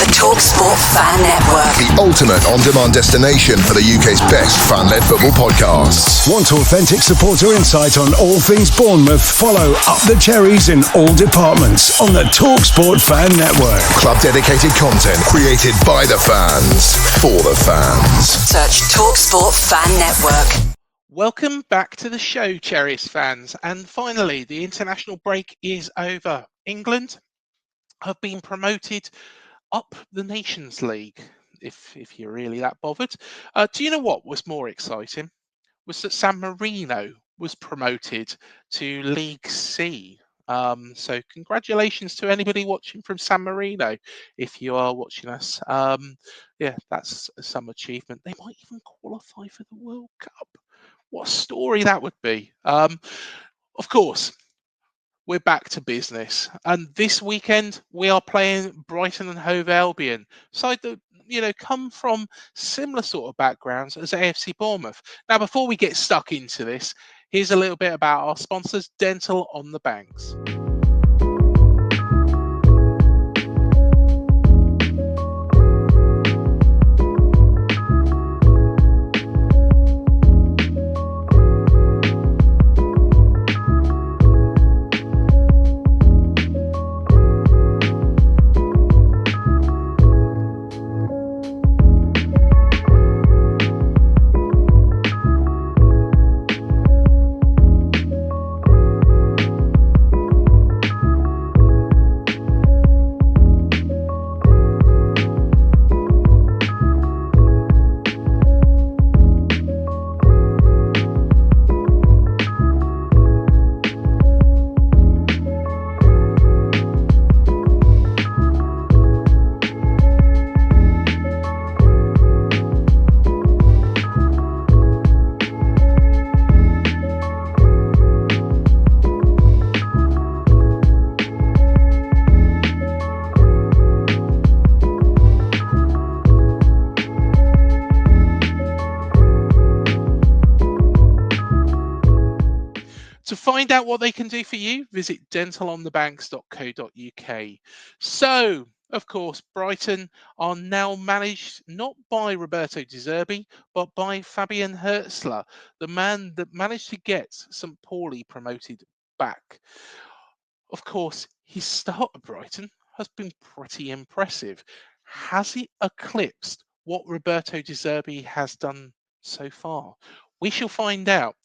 The TalkSport Fan Network. The ultimate on-demand destination for the UK's best fan-led football podcasts. Want authentic supporter insight on all things Bournemouth? Follow Up the Cherries in all departments on the TalkSport Fan Network. Club-dedicated content created by the fans, for the fans. Search TalkSport Fan Network. Welcome back to the show, Cherries fans. And finally, the international break is over. England have been promoted up the Nations League, if you're really that bothered. Do you know what was more exciting? Was that San Marino was promoted to League C. So congratulations to anybody watching from San Marino, if you are watching us. Yeah, that's some achievement. They might even qualify for the World Cup. What a story that would be. Of course, we're back to business. And this weekend, we are playing Brighton and Hove Albion. Side that, come from similar sort of backgrounds as AFC Bournemouth. Now, before we get stuck into this, here's a little bit about our sponsors, Dental on the Banks. To find out what they can do for you, visit dentalonthebanks.co.uk. So, of course, Brighton are now managed not by Roberto De Zerbi, but by Fabian Hürzeler, the man that managed to get St. Pauli promoted back. Of course, his start at Brighton has been pretty impressive. Has it eclipsed what Roberto De Zerbi has done so far? We shall find out.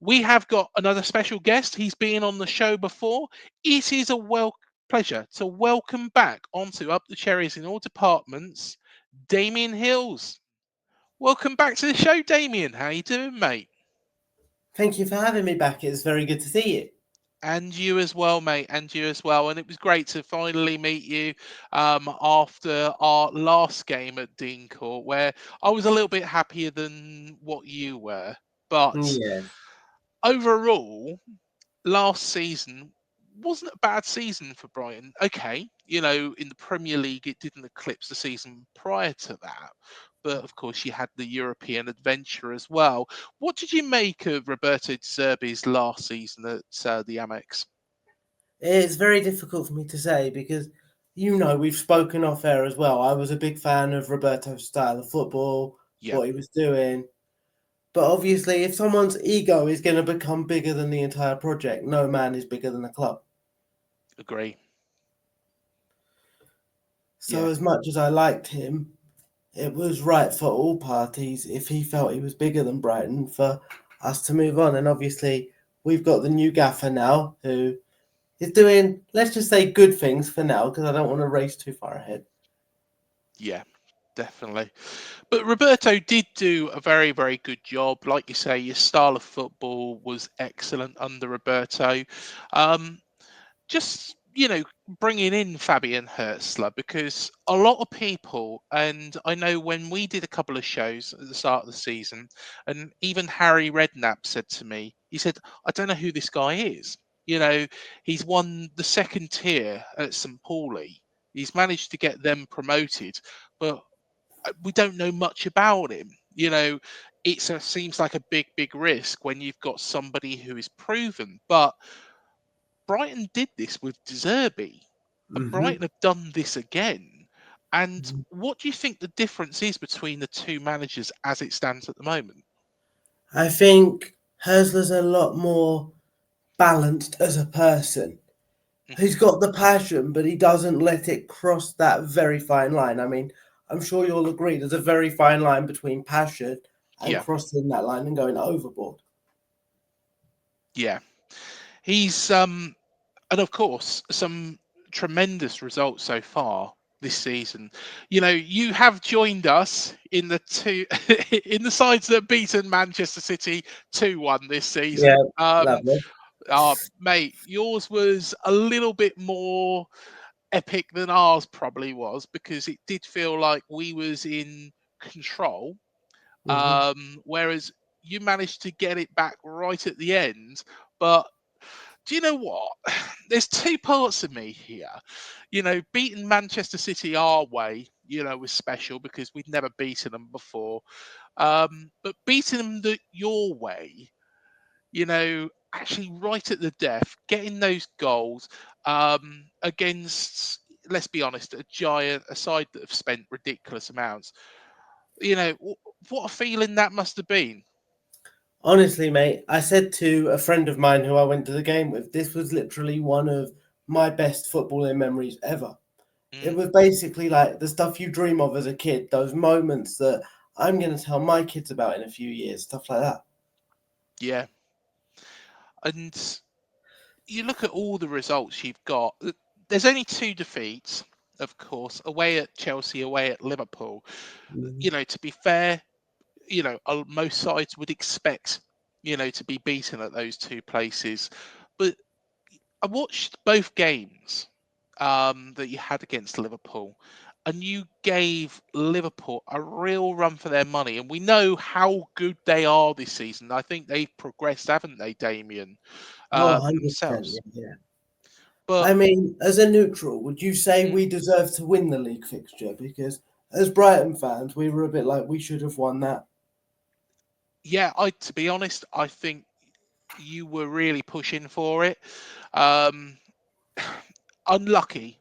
We have got another special guest. He's been on the show before. It is a pleasure to welcome back onto Up the Cherries in all departments, Damien Hills. Welcome back to the show, Damien. How you doing, mate? Thank you for having me back. It's very good to see you. And you as well, mate, and you as well. And it was great to finally meet you after our last game at Dean Court, where I was a little bit happier than what you were. But yeah. Overall, last season wasn't a bad season for Brighton. Okay, in the Premier League, it didn't eclipse the season prior to that. But, of course, you had the European adventure as well. What did you make of Roberto De Zerbi's last season at the Amex? It's very difficult for me to say because, we've spoken off air as well. I was a big fan of Roberto's style of football, what he was doing. But obviously, if someone's ego is going to become bigger than the entire project, no man is bigger than a club. Agree. So as much as I liked him, it was right for all parties, if he felt he was bigger than Brighton, for us to move on. And obviously, we've got the new gaffer now who is doing, let's just say, good things for now, because I don't want to race too far ahead. Yeah. Definitely. But Roberto did do a very, very good job. Like you say, your style of football was excellent under Roberto. Just, bringing in Fabian Hürzeler, because a lot of people, and I know when we did a couple of shows at the start of the season, and even Harry Redknapp said to me, he said, I don't know who this guy is. He's won the second tier at St. Pauli. He's managed to get them promoted, but we don't know much about him. It seems like a big risk when you've got somebody who is proven. But Brighton did this with De Zerbi, and Brighton have done this again. And what do you think the difference is between the two managers as it stands at the moment? I think Hürzeler's a lot more balanced as a person. He's got the passion, but he doesn't let it cross that very fine line. I mean, I'm sure you'll agree there's a very fine line between passion and Yeah. crossing that line and going overboard. Yeah. He's and of course some tremendous results so far this season. You know, you have joined us in the two in the sides that beaten Manchester City 2-1 this season. Lovely. Mate, yours was a little bit more epic than ours probably was, because it did feel like we was in control, whereas you managed to get it back right at the end. But do you know what? There's two parts of me here. You know, beating Manchester City our way, you know, was special because we'd never beaten them before. But beating them your way, you know, actually right at the death, getting those goals against, let's be honest, a side that have spent ridiculous amounts. You know, what a feeling that must have been. Honestly, mate, I said to a friend of mine who I went to the game with, this was literally one of my best footballing memories ever. It was basically like the stuff you dream of as a kid, those moments that I'm going to tell my kids about in a few years, stuff like that. Yeah. And you look at all the results you've got. There's only 2 defeats, of course, away at Chelsea, away at Liverpool. You know, to be fair, you know, most sides would expect, you know, to be beaten at those 2 places. But I watched both games that you had against Liverpool, and you gave Liverpool a real run for their money. And we know how good they are this season. I think they've progressed, haven't they, Damien, Oh, 100%. themselves? Yeah. But I mean, as a neutral, would you say we deserve to win the league fixture? Because as Brighton fans, we were a bit like, we should have won that. yeah, to be honest, I think you were really pushing for it. Unlucky,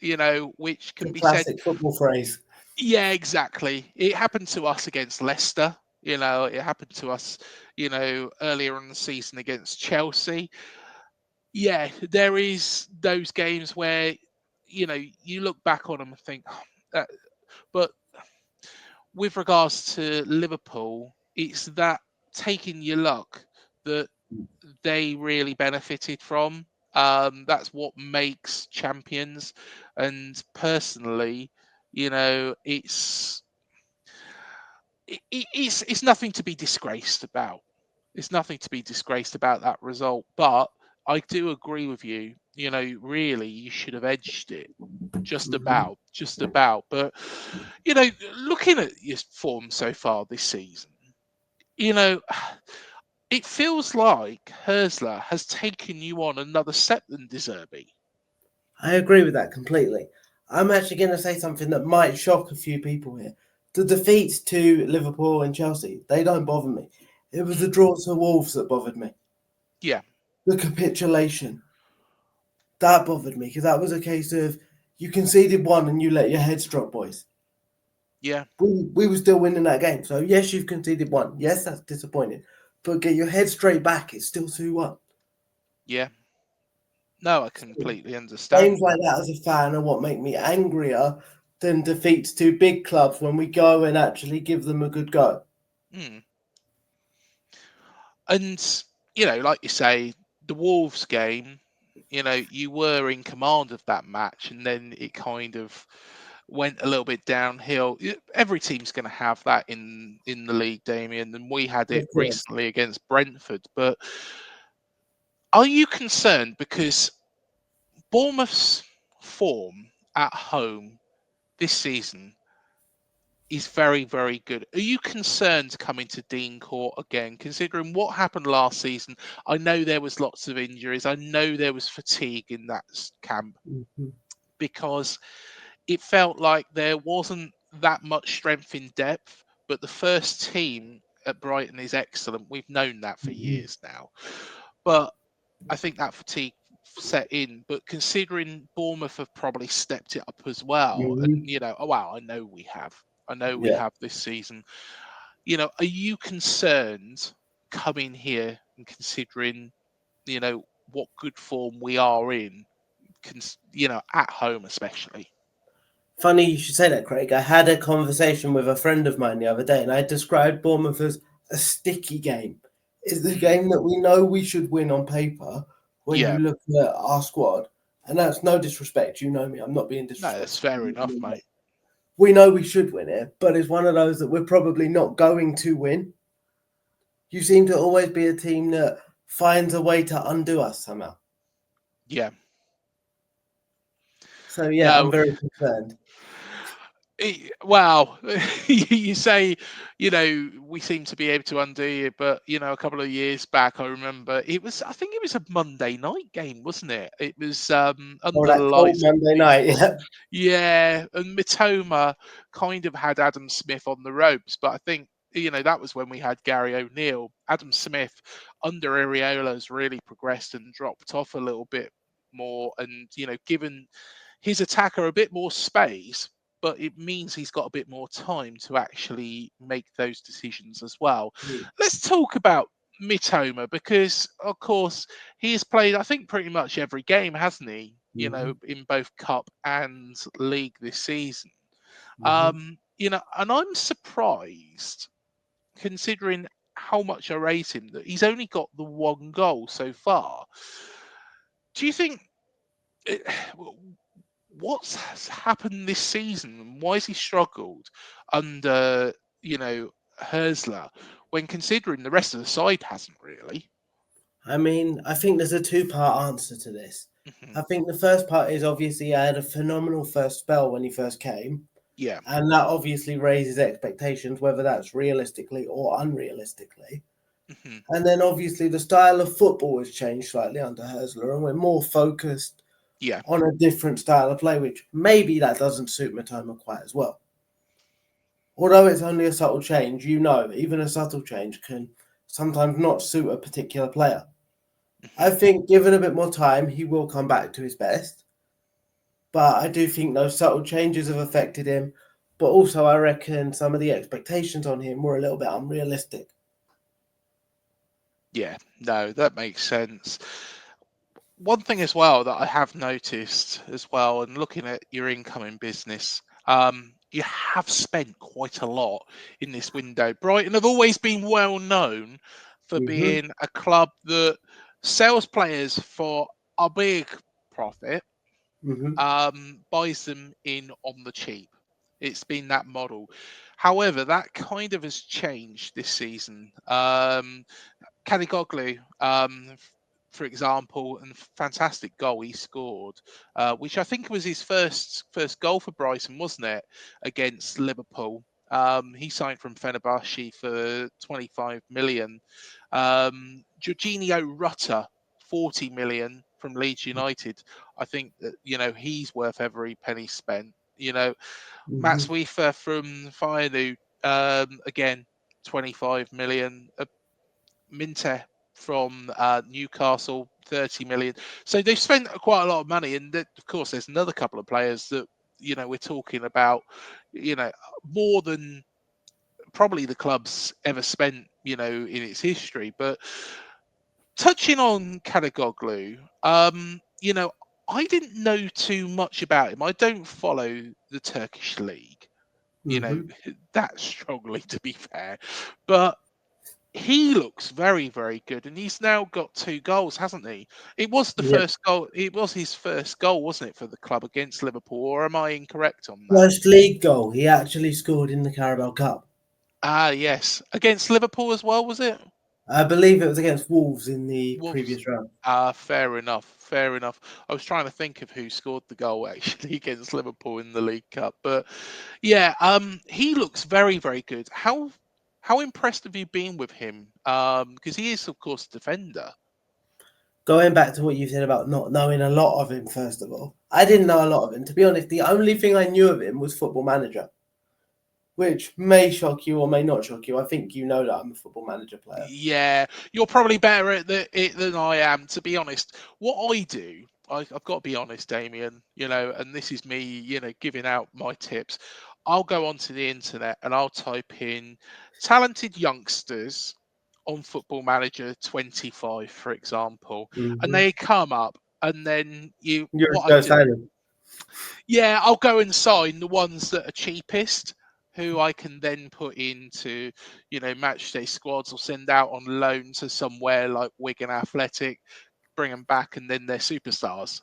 you know, which The can be said. classic football phrase. Yeah, exactly. It happened to us against Leicester. You know, it happened to us, you know, earlier in the season against Chelsea. Yeah, there is those games where, you know, you look back on them and think, "Oh, but with regards to Liverpool, it's that taking your luck that they really benefited from. That's what makes champions. And personally, you know, it's nothing to be disgraced about. It's nothing to be disgraced about that result. But I do agree with you. You know, really, you should have edged it just about, just about. But you know, looking at your form so far this season, you know, it feels like Hürzeler has taken you on another step than De Zerbi. I agree with that completely. I'm actually going to say something that might shock a few people here. The defeats to Liverpool and Chelsea, they don't bother me. It was the draw to Wolves that bothered me. Yeah. The capitulation. That bothered me because that was a case of you conceded one and you let your heads drop, boys. Yeah. We were still winning that game. So, yes, you've conceded one. Yes, that's disappointing. But get your head straight back. It's still 2-1. Yeah. No, I completely understand. Games like that as a fan are what make me angrier than defeats to big clubs when we go and actually give them a good go. And, you know, like you say, the Wolves game, you know, you were in command of that match, and then it kind of went a little bit downhill. Every team's going to have that in the league, Damien, and we had it recently against Brentford. But are you concerned because Bournemouth's form at home this season is very, very good? Are you concerned coming to Dean Court again, considering what happened last season? I know there was lots of injuries. I know there was fatigue in that camp because it felt like there wasn't that much strength in depth, but the first team at Brighton is excellent. We've known that for years now. But I think that fatigue set in, but considering Bournemouth have probably stepped it up as well, and Mhm. oh wow, I know we Yeah. have this season. Are you concerned coming here and considering what good form we are in, at home especially? Funny you should say that, Craig. I had a conversation with a friend of mine the other day, and I described Bournemouth as a sticky game. It's the Mm, game that we know we should win on paper when yeah, you look at our squad. And that's no disrespect. You know me. I'm not being no, that's disrespectful. fair enough, mate. We know we should win it, but it's one of those that we're probably not going to win. You seem to always be a team that finds a way to undo us somehow. Yeah, So, yeah, I'm no. very concerned. Well, you say, we seem to be able to undo it, but a couple of years back, I remember I think it was a Monday night game, wasn't it? It was Oh, under the that cold lights. Monday night. Yeah. Yeah, and Mitoma kind of had Adam Smith on the ropes, but I think that was when we had Gary O'Neill. Adam Smith under Areola has really progressed and dropped off a little bit more, and given his attacker a bit more space, but it means he's got a bit more time to actually make those decisions as well. Let's talk about Mitoma because, of course, he has played, I think, pretty much every game, hasn't he? Mhm. In both cup and league this season. Mhm. And I'm surprised considering how much I rate him that he's only got the one goal so far. Do you think it, what's happened this season? Why has he struggled under, Hürzeler when considering the rest of the side hasn't really? I mean, I think there's a two-part answer to this. Mhm. I think the first part is obviously I had a phenomenal first spell when he first came, Yeah. and that obviously raises expectations, whether that's realistically or unrealistically. Mhm. And then obviously the style of football has changed slightly under Hürzeler, and we're more focused Yeah. on a different style of play, which maybe that doesn't suit Matoma quite as well. Although it's only a subtle change, even a subtle change can sometimes not suit a particular player. I Mhm. think given a bit more time, he will come back to his best. But I do think those subtle changes have affected him. But also, I reckon some of the expectations on him were a little bit unrealistic. Yeah. No, that makes sense. One thing as well that I have noticed as well, and looking at your incoming business, you have spent quite a lot in this window. Brighton have always been well known for Hmm. being a club that sells players for a big profit, Hmm. buys them in on the cheap. It's been that model. However, that kind of has changed this season. Kanigoglu, for example, and fantastic goal he scored, which I think was his first goal for Brighton, wasn't it, against Liverpool? He signed from Fenerbahce for 25 million. Jorginho Rutter, 40 million from Leeds United. I think that he's worth every penny spent. Mats Hmm. Wiefer from Feyenoord, again 25 million. Minte from Newcastle, 30 million. So they've spent quite a lot of money, and of course, there's another couple of players that we're talking about, more than probably the club's ever spent, in its history. But touching on Kanagoglu, I didn't know too much about him. I don't follow the Turkish league, Hmm. that strongly, to be fair, but he looks very, very good, and he's now got 2 goals, hasn't he? It was the Yep. first goal. It was his first goal, wasn't it, for the club against Liverpool? Or am I incorrect on that? First league goal he actually scored in the Carabao Cup. Ah, yes, against Liverpool as well, was it? I believe it was against Wolves in the Wolves. previous round. Ah, fair enough. Fair enough. I was trying to think of who scored the goal actually against Liverpool in the League Cup, but yeah, he looks very, very good. How impressed have you been with him? Because he is, of course, a defender. Going back to what you said about not knowing a lot of him, first of all, I didn't know a lot of him. To be honest, the only thing I knew of him was Football Manager. which may shock you or may not shock you. I think you know that I'm a Football Manager player. Yeah, you're probably better at it than I am, to be honest. What I do, I've got to be honest, Damien, and this is me, giving out my tips. I'll go onto the internet and I'll type in talented youngsters on Football Manager 25, for example, and they come up. And then what I do, yeah, I'll go and sign the ones that are cheapest, who I can then put into, match day squads or send out on loan to somewhere like Wigan Athletic, bring them back, and then they're superstars.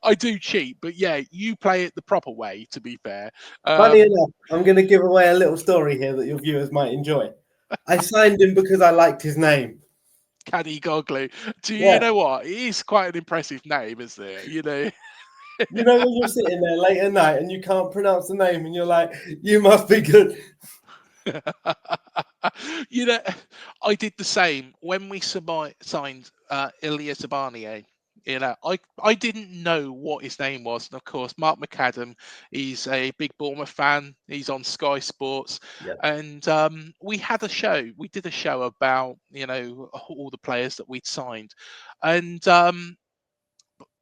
I do cheat, but yeah, you play it the proper way, to be fair. Funny enough, I'm going to give away a little story here that your viewers might enjoy. I signed him because I liked his name. Caddy Goglu. You know what? It is quite an impressive name, isn't it? You know when you're sitting there late at night and you can't pronounce the name and you're like, you must be good. I did the same when we signed Ilya Zabanier. I didn't know what his name was. And of course, Mark McAdam, he's a big Bournemouth fan. He's on Sky Sports. Yep. And we had a show. We did a show about, all the players that we'd signed. And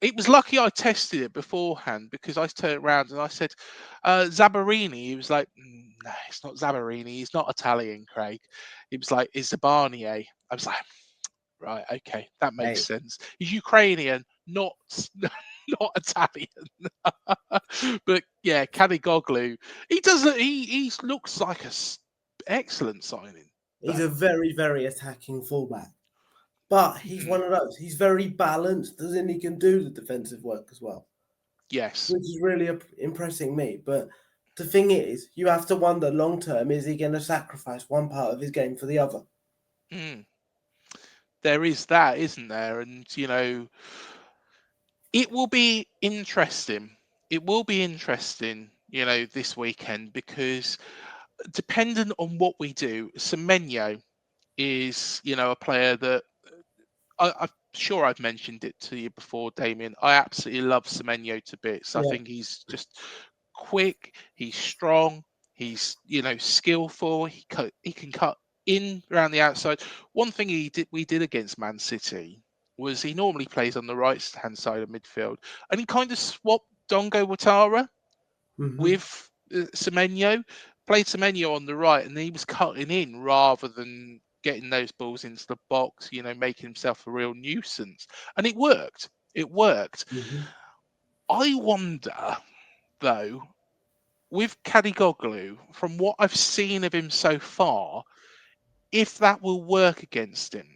it was lucky I tested it beforehand, because I turned around and I said, Zabarini. He was like, no, it's not Zabarini. He's not Italian, Craig. He was like, it's Zabanier. I was like, right, okay, that makes sense. He's Ukrainian, not Italian. But yeah, Kanigoglu, he looks like an excellent signing. He's a very, very attacking fullback. But he's one of those. He's very balanced, as in he can do the defensive work as well. Yes. Which is really impressing me. But the thing is, you have to wonder long term, is he going to sacrifice one part of his game for the other? There is that, isn't there? And, it will be interesting. It will be interesting, this weekend, because depending on what we do, Semenyo is, a player that I'm sure I've mentioned it to you before, Damien. I absolutely love Semenyo to bits. I think he's just quick. He's strong. He's, skillful. He can cut in around the outside. One thing we did against Man City was he normally plays on the right hand side of midfield, and he kind of swapped Dongo Watara with Semenyo. Played Semenyo on the right, and he was cutting in rather than getting those balls into the box, making himself a real nuisance. And it worked. I wonder, though, with Kanigoglu, from what I've seen of him so far, if that will work against him.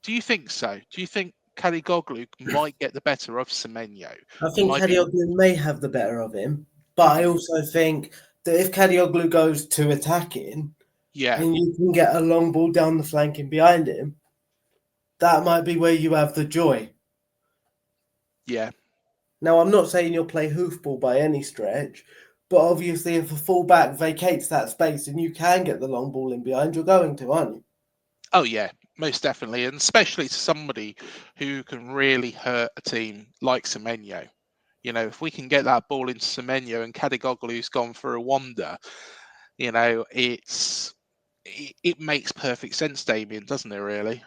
Do you think so? Do you think Kanigoglu might get the better of Semenyo? I think Kanigoglu may have the better of him, but I also think that if Kanigoglu goes to attacking, and you can get a long ball down the flank and behind him, that might be where you have the joy. Yeah. Now, I'm not saying you'll play hoofball by any stretch, but obviously if a fullback vacates that space and you can get the long ball in behind, you're going to, aren't you? Oh, yeah, most definitely. And especially to somebody who can really hurt a team like Semenyo. If we can get that ball into Semenyo and Kanigoglu's gone for a wander, it makes perfect sense, Damien, doesn't it, really?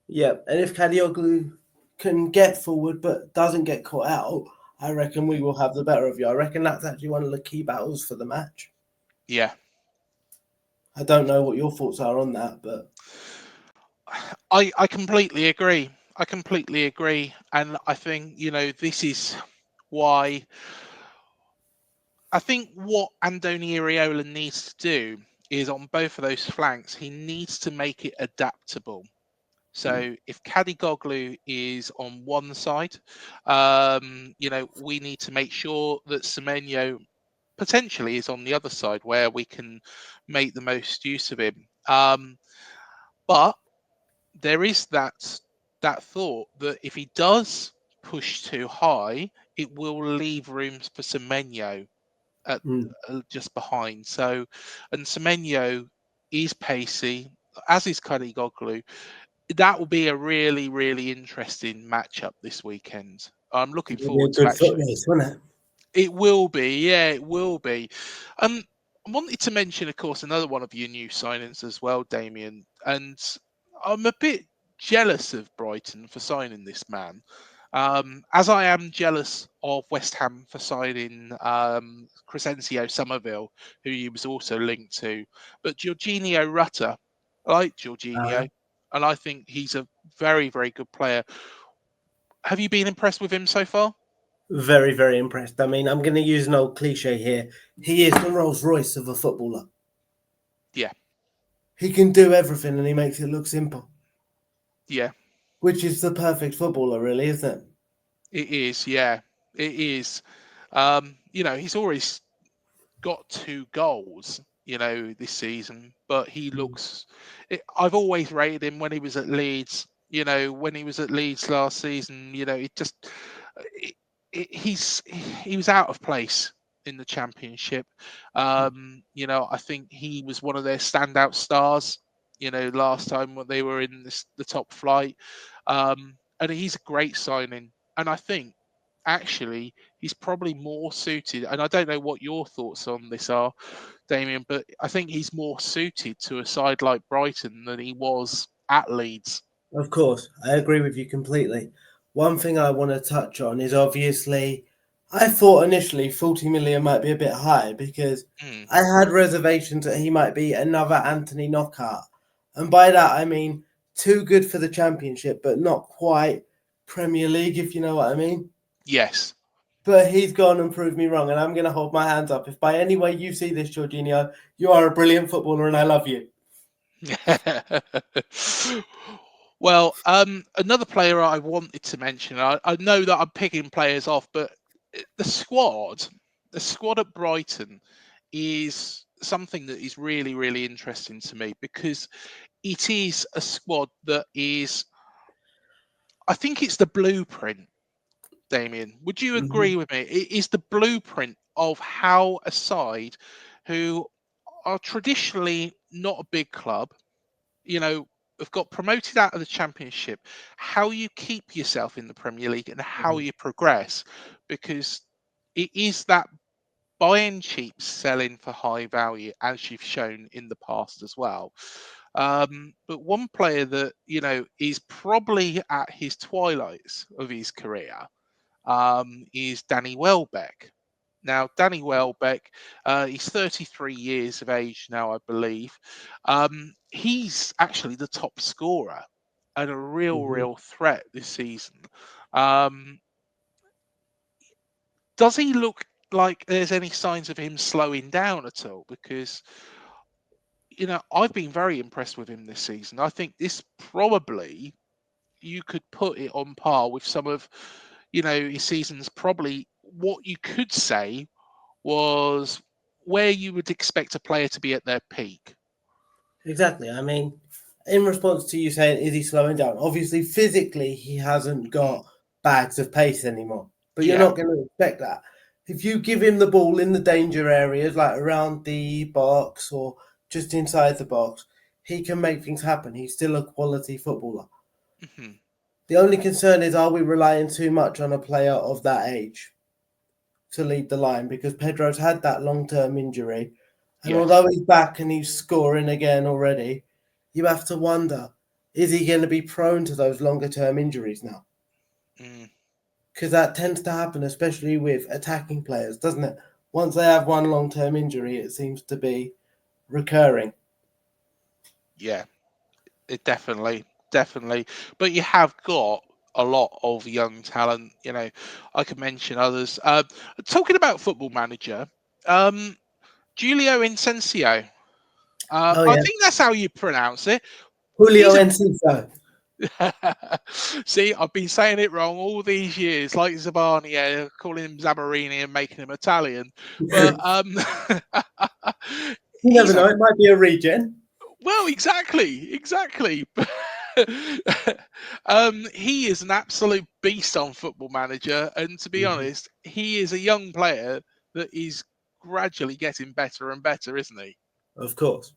Yeah, and if Kanigoglu can get forward but doesn't get caught out, I reckon we will have the better of you. I reckon that's actually one of the key battles for the match. Yeah. I don't know what your thoughts are on that, but... I completely agree. And I think, this is why... I think what Andoni Iraola needs to do is on both of those flanks, he needs to make it adaptable. So if Kanigoglu is on one side, we need to make sure that Semenyo potentially is on the other side where we can make the most use of him. But there is that thought that if he does push too high, it will leave rooms for Semenyo at just behind. So, and Semenyo is pacey, as is Kanigoglu. That will be a really, really interesting match-up this weekend. I'm looking forward to a good foot race, won't it? It will be, yeah, it will be. I wanted to mention, of course, another one of your new signings as well, Damien. And I'm a bit jealous of Brighton for signing this man, as I am jealous of West Ham for signing Crescencio Somerville, who he was also linked to. But Jorginho Rutter, I like Jorginho, and I think he's a very, very good player. Have you been impressed with him so far? Very, very impressed. I mean, I'm going to use an old cliche here. He is the Rolls Royce of a footballer. Yeah. He can do everything and he makes it look simple. Yeah. Which is the perfect footballer, really, isn't it? It is, yeah. It is. He's always got 2 goals, this season, but he looks. I've always rated him when he was at Leeds. When he was at Leeds last season, it just he was out of place in the Championship. I think he was one of their standout stars. Last time when they were in the top flight, and he's a great signing. And I think actually he's probably more suited. And I don't know what your thoughts on this are, Damien, but I think he's more suited to a side like Brighton than he was at Leeds. Of course, I agree with you completely. One thing I want to touch on is obviously, I thought initially 40 million might be a bit high because I had reservations that he might be another Anthony Knockout. And by that, I mean too good for the Championship, but not quite Premier League, if you know what I mean. Yes. But he's gone and proved me wrong, and I'm going to hold my hands up. If by any way you see this, Jorginho, you are a brilliant footballer and I love you. Well, another player I wanted to mention, I know that I'm picking players off, but the squad at Brighton is something that is really, really interesting to me because it is a squad that is, I think it's the blueprint, Damien. Would you agree with me? It is the blueprint of how a side who are traditionally not a big club, have got promoted out of the Championship, how you keep yourself in the Premier League and how you progress, because it is that buying cheap, selling for high value, as you've shown in the past as well. But one player that, is probably at his twilights of his career is Danny Welbeck. Now, Danny Welbeck, he's 33 years of age now, I believe. He's actually the top scorer and a real threat this season. Does he look like there's any signs of him slowing down at all? Because, I've been very impressed with him this season. I think this probably, you could put it on par with some of, his seasons. Probably what you could say was where you would expect a player to be at their peak. Exactly. I mean, in response to you saying, is he slowing down? Obviously, physically, he hasn't got bags of pace anymore. But you're not going to expect that. If you give him the ball in the danger areas, like around the box or just inside the box, he can make things happen. He's still a quality footballer. The only concern is, are we relying too much on a player of that age to lead the line? Because Pedro's had that long-term injury. And although he's back and he's scoring again already, you have to wonder, is he going to be prone to those longer-term injuries now? Because that tends to happen, especially with attacking players, doesn't it? Once they have one long-term injury, it seems to be recurring. Yeah, it definitely. But you have got a lot of young talent. I could mention others. Talking about Football Manager, Julio Incencio. I think that's how you pronounce it. Julio Enciso. See, I've been saying it wrong all these years, like Zabani, calling him Zabarini and making him Italian. But you never know; it might be a regen. Well, exactly. He is an absolute beast on Football Manager, and to be honest, he is a young player that is gradually getting better and better, isn't he? Of course.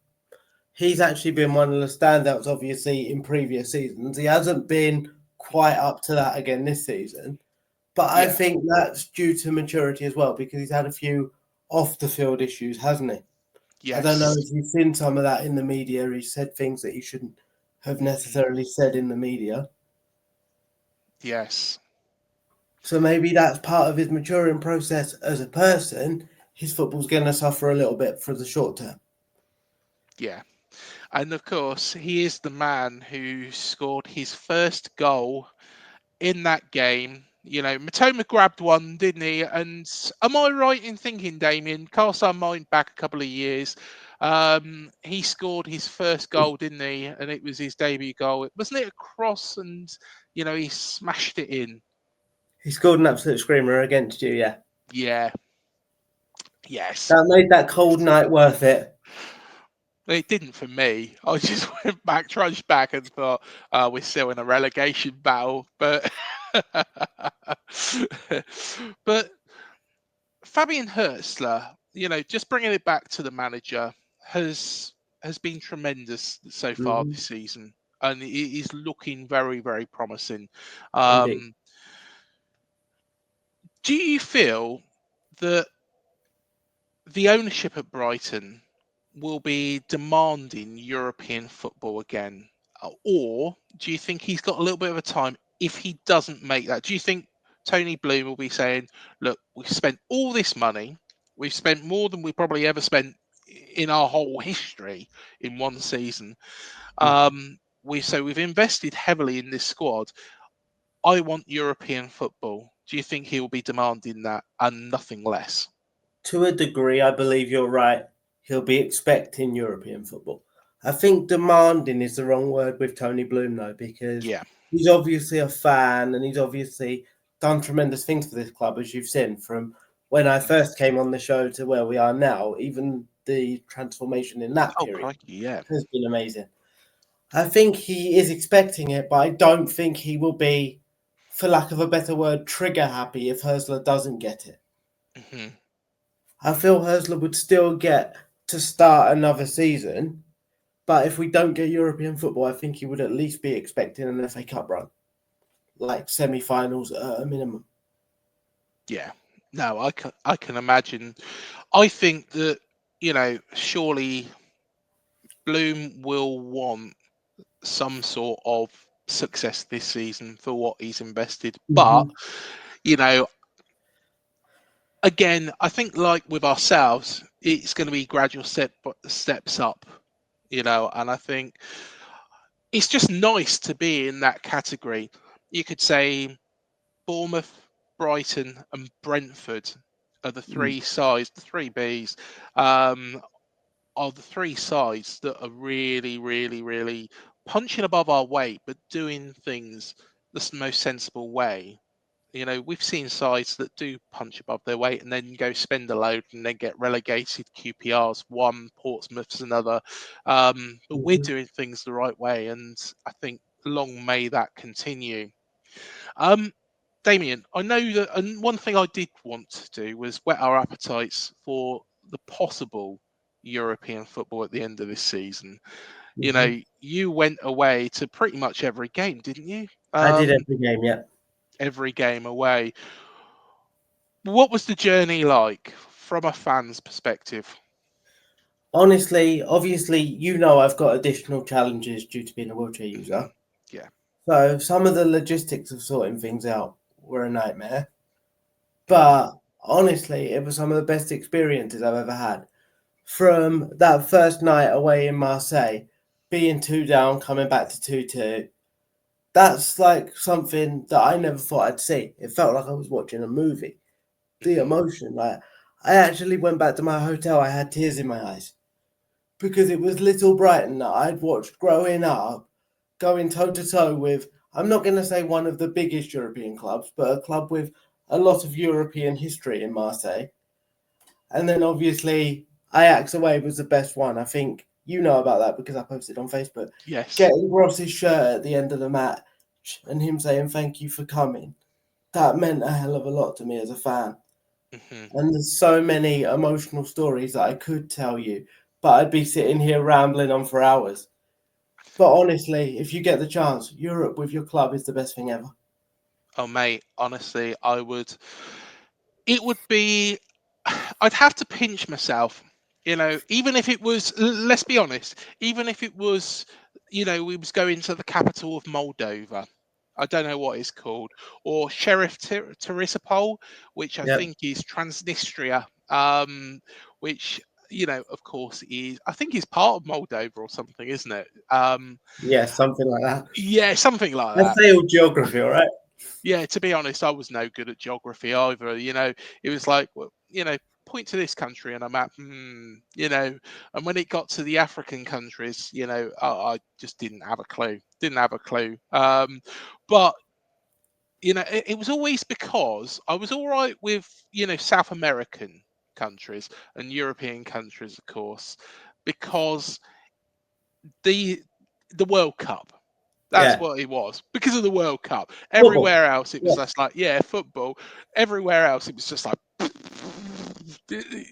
He's actually been one of the standouts, obviously, in previous seasons. He hasn't been quite up to that again this season, But I Yeah. think that's due to maturity as well, because he's had a few off the field issues, hasn't he? I don't know Yes. if you've seen some of that in the media. He said things that he shouldn't have necessarily said in the media. Yes. So maybe that's part of his maturing process as a person. His football's going to suffer a little bit for the short term. Yeah. And of course, he is the man who scored his first goal in that game. You know, Matoma grabbed one, didn't he? And am I right in thinking, Damien, cast our mind back a couple of years, he scored his first goal, didn't he? And it was his debut goal. Wasn't it a cross? And, you know, he smashed it in. He scored an absolute screamer against you, yeah. Yeah. Yes. That made that cold night worth it. It didn't for me. I just went back, trudged back, and thought, we're still in a relegation battle. But but Fabian Hürzeler, you know, just bringing it back to the manager, has been tremendous so far Mm-hmm. this season, and it is looking very, very promising. Indeed. Do you feel that the ownership at Brighton will be demanding European football again? Or do you think he's got a little bit of a time if he doesn't make that? Do you think Tony Bloom will be saying, look, we've spent all this money, we've spent more than we probably ever spent in our whole history in one season. We've invested heavily in this squad. I want European football. Do you think he will be demanding that and nothing less? To a degree, I believe you're right. He'll be expecting European football. I think demanding is the wrong word with Tony Bloom, though, because Yeah. he's obviously a fan and he's obviously done tremendous things for this club, as you've seen, from when I first came on the show to where we are now. Even the transformation in that Oh, period crikey, yeah. has been amazing. I think he is expecting it, but I don't think he will be, for lack of a better word, trigger happy if Hürzeler doesn't get it. Mm-hmm. I feel Hürzeler would still get to start another season, but if we don't get European football, I think he would at least be expecting an FA Cup run, like semi-finals at a minimum. Yeah, no, I can imagine. I think that, you know, surely Bloom will want some sort of success this season for what he's invested. But, you know, again, I think like with ourselves, it's going to be gradual steps up, you know, and I think it's just nice to be in that category. You could say Bournemouth, Brighton, and Brentford are the three sides, the three Bs, are the three sides that are really, really, really punching above our weight, but doing things the most sensible way. You know, we've seen sides that do punch above their weight and then go spend a load and then get relegated. QPR's one, Portsmouth's another. But we're doing things the right way, and I think long may that continue. Damien, I know that, and one thing I did want to do was whet our appetites for the possible European football at the end of this season. You know, you went away to pretty much every game, didn't you? I did every game, yeah. Every game away. What was the journey like from a fan's perspective? Honestly, obviously, you know I've got additional challenges due to being a wheelchair user. Yeah. So some of the logistics of sorting things out were a nightmare. But honestly, it was some of the best experiences I've ever had. From that first night away in Marseille, being 2 down, coming back to 2-2, that's like something that I never thought I'd see. It felt like I was watching a movie. The emotion, like I actually went back to my hotel, I had tears in my eyes. Because it was Little Brighton that I'd watched growing up, going toe to toe with, I'm not going to say one of the biggest European clubs, but a club with a lot of European history in Marseille. And then obviously Ajax away was the best one. I think you know about that because I posted on Facebook. Yes. Getting Ross's shirt at the end of the match and him saying thank you for coming, that meant a hell of a lot to me as a fan. And there's so many emotional stories that I could tell you, but I'd be sitting here rambling on for hours. But honestly, if you get the chance, Europe with your club is the best thing ever. Oh, mate, honestly, it would be, I'd have to pinch myself, even if it was, let's be honest, even if it was, we was going to the capital of Moldova. I don't know what it's called, or Sheriff Tiraspol, which I Yep. think is Transnistria, which, of course I think is part of Moldova or something, isn't it? Yeah, something like that. Yeah, something like I that. failed geography, all right? Yeah, to be honest, I was no good at geography either. It was like, well, point to this country and I'm at, and when it got to the African countries, I just didn't have a clue. Didn't have a clue. But it was always because I was all right with, South American countries and European countries, of course, because the World Cup. That's Yeah. what it was, because of the World Cup. Football. Everywhere else, it was Yeah. just like, yeah, football. Everywhere else, it was just like,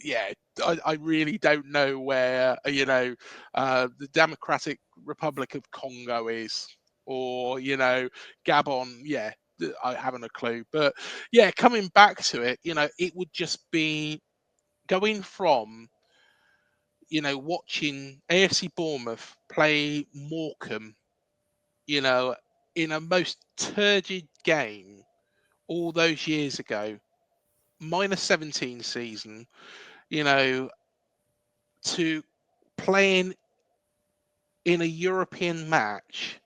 yeah. I really don't know where the Democratic Republic of Congo is, or Gabon. Yeah, I haven't a clue. But yeah, coming back to it, it would just be going from watching AFC Bournemouth play Morecambe, in a most turgid game all those years ago, -17 season, you know, to playing in a European match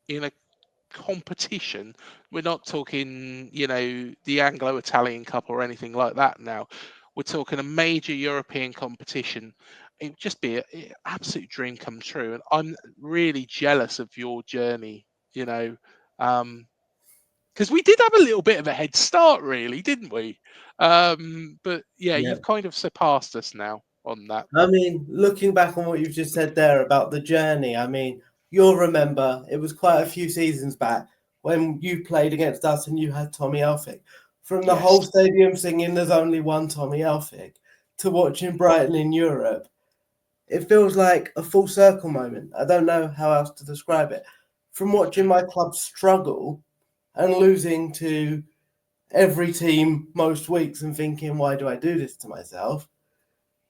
in a competition. We're not talking, the Anglo-Italian Cup or anything like that now. We're talking a major European competition. It would just be an absolute dream come true. And I'm really jealous of your journey, because we did have a little bit of a head start, really, didn't we? But yeah, Yeah. you've kind of surpassed us now on that. I mean, looking back on what you've just said there about the journey, I mean, you'll remember it was quite a few seasons back when you played against us and you had Tommy Elphick. From the Yes. whole stadium singing "There's only one Tommy Elphick" to watching Brighton in Europe, it feels like a full circle moment. I don't know how else to describe it. From watching my club struggle and losing to every team most weeks and thinking, why do I do this to myself?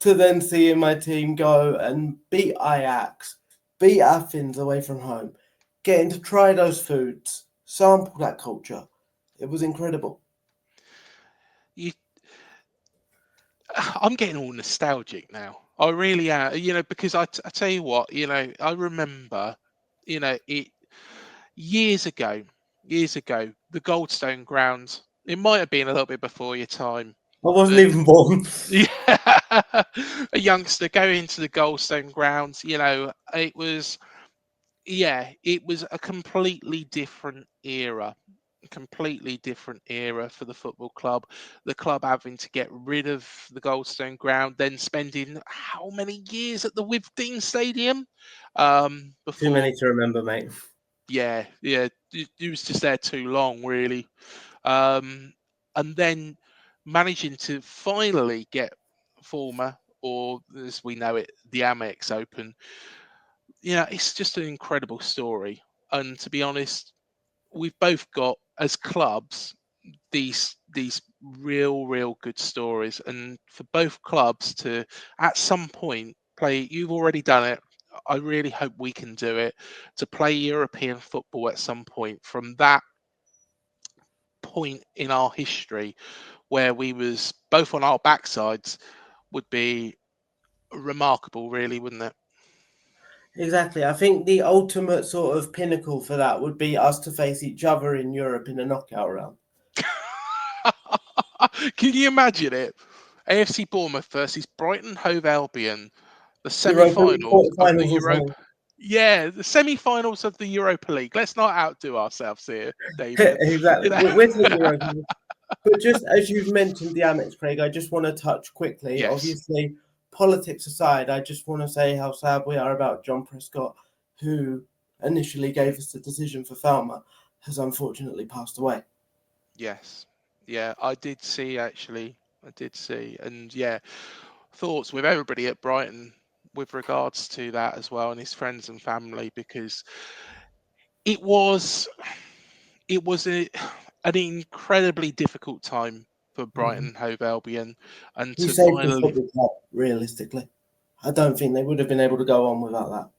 To then seeing my team go and beat Ajax, beat Athens away from home, getting to try those foods, sample that culture. It was incredible. You, I'm getting all nostalgic now. I really am, because I tell you what, I remember, it years ago, the Goldstone grounds. It might have been a little bit before your time, I wasn't but even born. yeah, a youngster going to the Goldstone grounds, it was, it was a completely different era. A completely different era for the football club. The club having to get rid of the Goldstone ground, then spending how many years at the Withdean Stadium Too before, many to remember, mate. yeah, he was just there too long, really. And then managing to finally get former, or as we know it, the Amex Open. It's just an incredible story. And to be honest, we've both got, as clubs, these real good stories. And for both clubs to at some point play, you've already done it. I really hope we can do it, to play European football at some point, from that point in our history where we was both on our backsides, would be remarkable, really, wouldn't it? Exactly. I think the ultimate sort of pinnacle for that would be us to face each other in Europe in a knockout round. Can you imagine it? AFC Bournemouth versus Brighton Hove Albion, the Europa League semi-finals of the quarterfinals or Europa. something. Yeah, the semi-finals of the Europa League. Let's not outdo ourselves here, Damien. Exactly. You know. We're the Europa League. But just as you've mentioned the Amex, Craig, I just want to touch quickly. Yes. Obviously, politics aside, I just want to say how sad we are about John Prescott, who initially gave us the decision for Falmer, has unfortunately passed away. Yes. Yeah, I did see, actually. I did see, and yeah, thoughts with everybody at Brighton with regards to that as well, and his friends and family, because it was it was a an incredibly difficult time for Brighton Hove Albion, and He to saved the finally, football club, realistically. I don't think they would have been able to go on without that.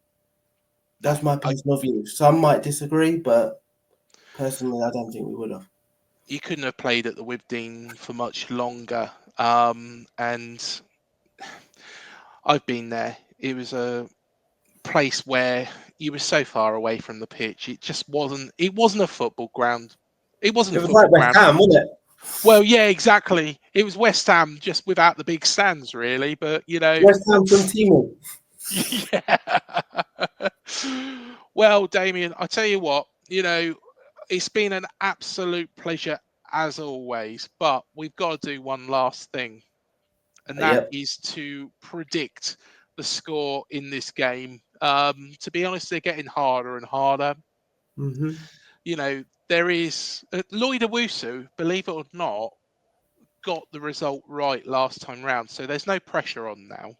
That's my personal view. Some might disagree, but personally, I don't think we would have. you couldn't have played at the Wibdean for much longer. And I've been there. It was a place where you were so far away from the pitch. It just wasn't. It wasn't a football ground. It wasn't It a was like football West ground. Ham, wasn't it? Well, yeah, exactly. It was West Ham, just without the big stands, really. But West Ham from Timor. yeah. Well, Damien, I tell you what, it's been an absolute pleasure as always. But we've got to do one last thing, and that Yep. is to predict the score in this game. To be honest, they're getting harder and harder. There is Lloyd Owusu, believe it or not, got the result right last time round, so there's no pressure on now.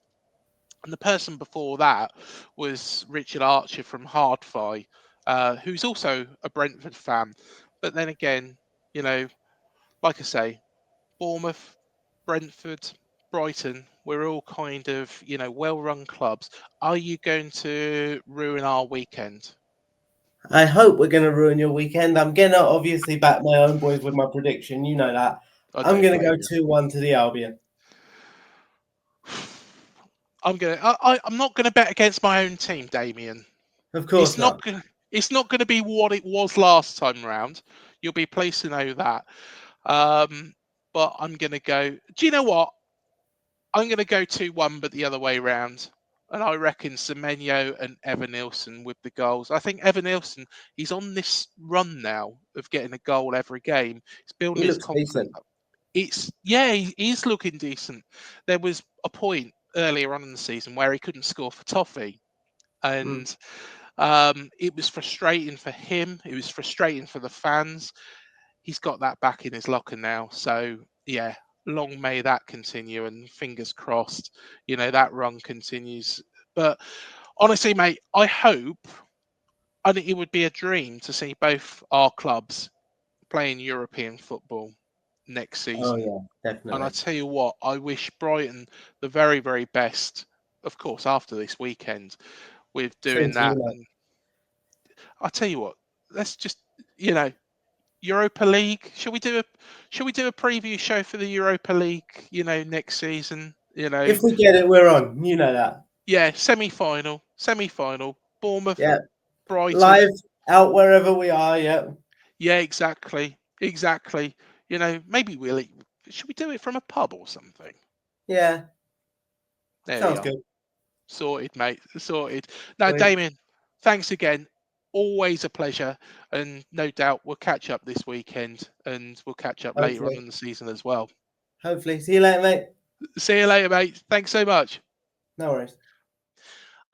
And the person before that was Richard Archer from Hardfi, who's also a Brentford fan. But then again, like I say, Bournemouth, Brentford, Brighton, we're all kind of, well-run clubs. Are you going to ruin our weekend? I hope we're going to ruin your weekend. I'm going to obviously back my own boys with my prediction. You know that. I'm going to go 2-1 to the Albion. I'm not gonna bet against my own team, Damien. Of course not. It's not gonna be what it was last time round. You'll be pleased to know that. But I'm gonna go. Do you know what? I'm gonna go 2-1, but the other way round. And I reckon Semenyo and Evan Nilsson with the goals. I think Evan Nilsson, he's on this run now of getting a goal every game. He's building He his looks confidence decent. up. He's looking decent. There was a point earlier on in the season where he couldn't score for Toffee, and it was frustrating for him. It was frustrating for the fans. He's got that back in his locker now, so yeah, long may that continue, and fingers crossed, that run continues. But honestly, mate, I hope, and it would be a dream to see both our clubs playing European football next Oh, season. yeah, And I definitely. tell you what, I wish Brighton the very, very best, of course, after this weekend with Same doing to you, that. mate. And I tell you what, let's just, Europa League. Shall we do a preview show for the Europa League, next season? If we get it, we're on. You know that. Yeah, semi-final, Bournemouth, Yeah. Brighton. Live out wherever we are. Yeah. Yeah, exactly. Maybe should we do it from a pub or something? Yeah. There we Sounds are. good. Sorted, mate. Sorted. Now, Sweet. Damien, thanks again. Always a pleasure. And no doubt we'll catch up this weekend, and we'll catch up later on Hopefully. in the season as well. Hopefully. See you later, mate. See you later, mate. Thanks so much. No worries.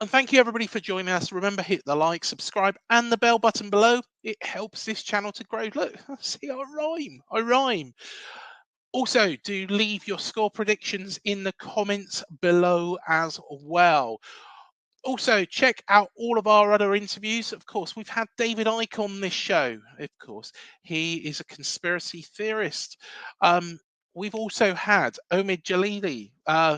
And thank you, everybody, for joining us. Remember, hit the like, subscribe, and the bell button below. It helps this channel to grow. Look, see, I rhyme. Also, do leave your score predictions in the comments below as well. Also, check out all of our other interviews. Of course, we've had David Icke on this show. Of course, he is a conspiracy theorist. We've also had Omid Jalili,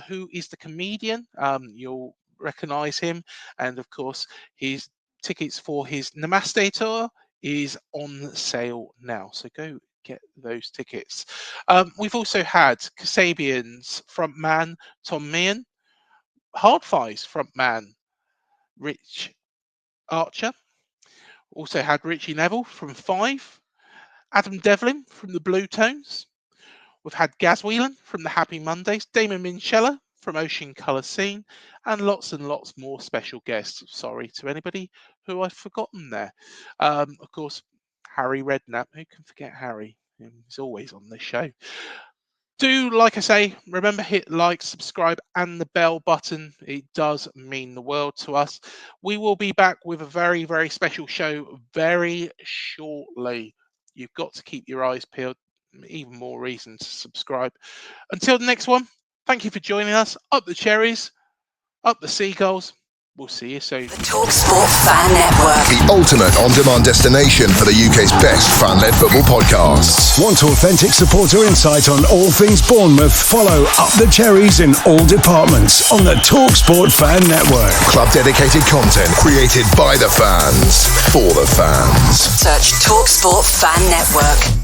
who is the comedian. You'll recognize him. And of course, his tickets for his Namaste tour is on sale now. So go get those tickets. We've also had Kasabian's frontman, Tom Meehan, Hardfi's frontman, Rich Archer. Also had Richie Neville from Five, Adam Devlin from the Blue Tones. We've had Gaz Whelan from the Happy Mondays, Damon Minchella from Ocean Colour Scene, and lots more special guests. Sorry to anybody who I've forgotten there. Of course, Harry Redknapp. Who can forget Harry? He's always on this show. Do, like I say, remember, hit like, subscribe, and the bell button. It does mean the world to us. We will be back with a very, very special show very shortly. You've got to keep your eyes peeled. Even more reason to subscribe. Until the next one, thank you for joining us. Up the Cherries, up the Seagulls. We'll see you soon. The TalkSport Fan Network. The ultimate on-demand destination for the UK's best fan-led football podcasts. Want authentic supporter insight on all things Bournemouth? Follow Up the Cherries in all departments on the TalkSport Fan Network. Club-dedicated content created by the fans, for the fans. Search TalkSport Fan Network.